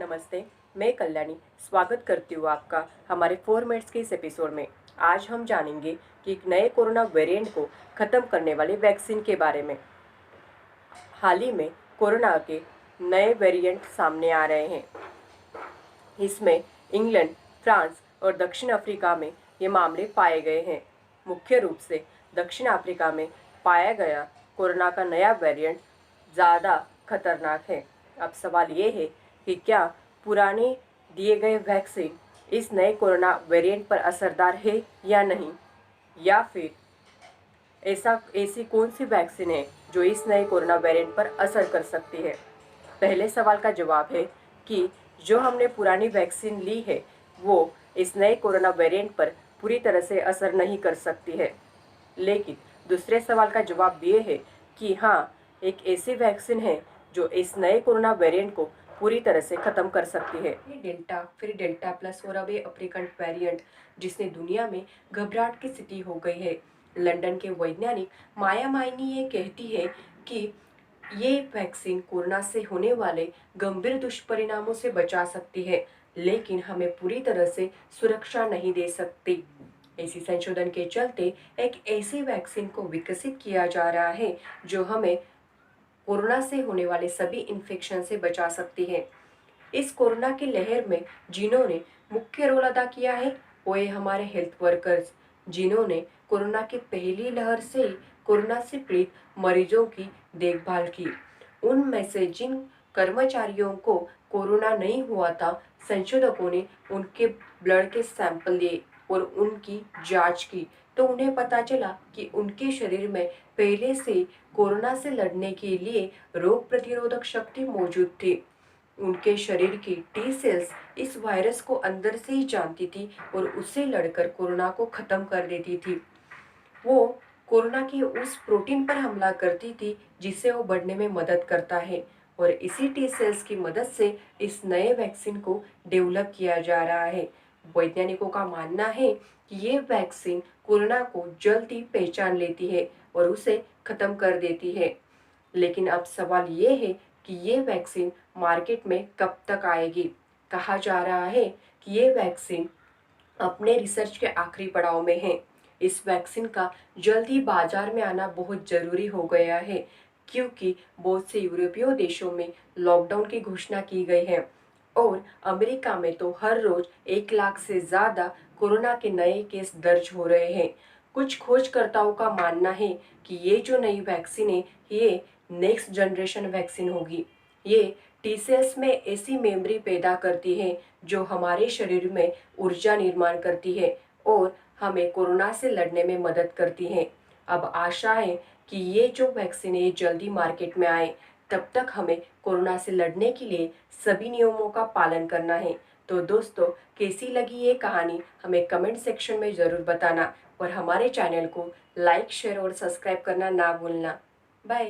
नमस्ते, मैं कल्याणी स्वागत करती हूँ आपका हमारे 4 मिनट्स के इस एपिसोड में। आज हम जानेंगे कि एक नए कोरोना वेरिएंट को ख़त्म करने वाले वैक्सीन के बारे में। हाल ही में कोरोना के नए वेरिएंट सामने आ रहे हैं। इसमें इंग्लैंड, फ्रांस और दक्षिण अफ्रीका में ये मामले पाए गए हैं। मुख्य रूप से दक्षिण अफ्रीका में पाया गया कोरोना का नया वेरिएंट ज़्यादा खतरनाक है। अब सवाल ये है कि क्या पुराने दिए गए वैक्सीन इस नए कोरोना वेरिएंट पर असरदार है या नहीं, या फिर ऐसी कौन सी वैक्सीन है जो इस नए कोरोना वेरिएंट पर असर कर सकती है। पहले सवाल का जवाब है कि जो हमने पुरानी वैक्सीन ली है वो इस नए कोरोना वेरिएंट पर पूरी तरह से असर नहीं कर सकती है। लेकिन दूसरे सवाल का जवाब ये है कि हाँ, एक ऐसी वैक्सीन है जो इस नए कोरोना वेरिएंट को पूरी तरह से खत्म कर सकती है। डेल्टा, फिर डेल्टा प्लस और अब ये अफ्रीकन वेरिएंट, जिसने दुनिया में घबराहट की स्थिति हो गई है। लंदन के वैज्ञानिक माया माइनी ये कहती है कि ये वैक्सीन कोरोना से होने वाले गंभीर दुष्परिणामों से बचा सकती है, लेकिन हमें पूरी तरह से सुरक्षा नहीं दे सकती। इसी संशोधन के चलते एक ऐसी वैक्सीन को विकसित किया जा रहा है जो हमें कोरोना से होने वाले सभी इन्फेक्शन से बचा सकती है। इस कोरोना की लहर में जिन्होंने मुख्य रोल अदा किया है वो है हमारे हेल्थ वर्कर्स, जिन्होंने कोरोना की पहली लहर से ही कोरोना से पीड़ित मरीजों की देखभाल की। उनमें से जिन कर्मचारियों को कोरोना नहीं हुआ था, संशोधकों ने उनके ब्लड के सैंपल लिए और उनकी जांच की, तो उन्हें पता चला कि उनके शरीर में पहले से कोरोना से लड़ने के लिए रोग प्रतिरोधक शक्ति मौजूद थी। उनके शरीर की टी सेल्स इस वायरस को अंदर से ही जानती थी और उससे लड़कर कोरोना को खत्म कर देती थी। वो कोरोना की उस प्रोटीन पर हमला करती थी जिससे वो बढ़ने में मदद करता है, और इसी टी सेल्स की मदद से इस नए वैक्सीन को डेवलप किया जा रहा है। वैज्ञानिकों का मानना है कि ये वैक्सीन कोरोना को जल्दी पहचान लेती है और उसे खत्म कर देती है। लेकिन अब सवाल ये है कि ये वैक्सीन मार्केट में कब तक आएगी। कहा जा रहा है कि ये वैक्सीन अपने रिसर्च के आखिरी पड़ाव में है। इस वैक्सीन का जल्दी बाजार में आना बहुत जरूरी हो गया है, क्योंकि बहुत से यूरोपीय देशों में लॉकडाउन की घोषणा की गई है और अमेरिका में तो हर रोज 1 लाख से ज्यादा कोरोना के नए केस दर्ज हो रहे हैं। कुछ खोजकर्ताओं का मानना है कि ये जो नई वैक्सीन है ये नेक्स्ट जनरेशन वैक्सीन होगी। ये टी सेल्स में ऐसी मेमोरी पैदा करती है जो हमारे शरीर में ऊर्जा निर्माण करती है और हमें कोरोना से लड़ने में मदद करती है। अब आशा है कि ये जो वैक्सीन है जल्दी मार्केट में आए। तब तक हमें कोरोना से लड़ने के लिए सभी नियमों का पालन करना है। तो दोस्तों, कैसी लगी ये कहानी हमें कमेंट सेक्शन में ज़रूर बताना और हमारे चैनल को लाइक, शेयर और सब्सक्राइब करना ना भूलना। बाय।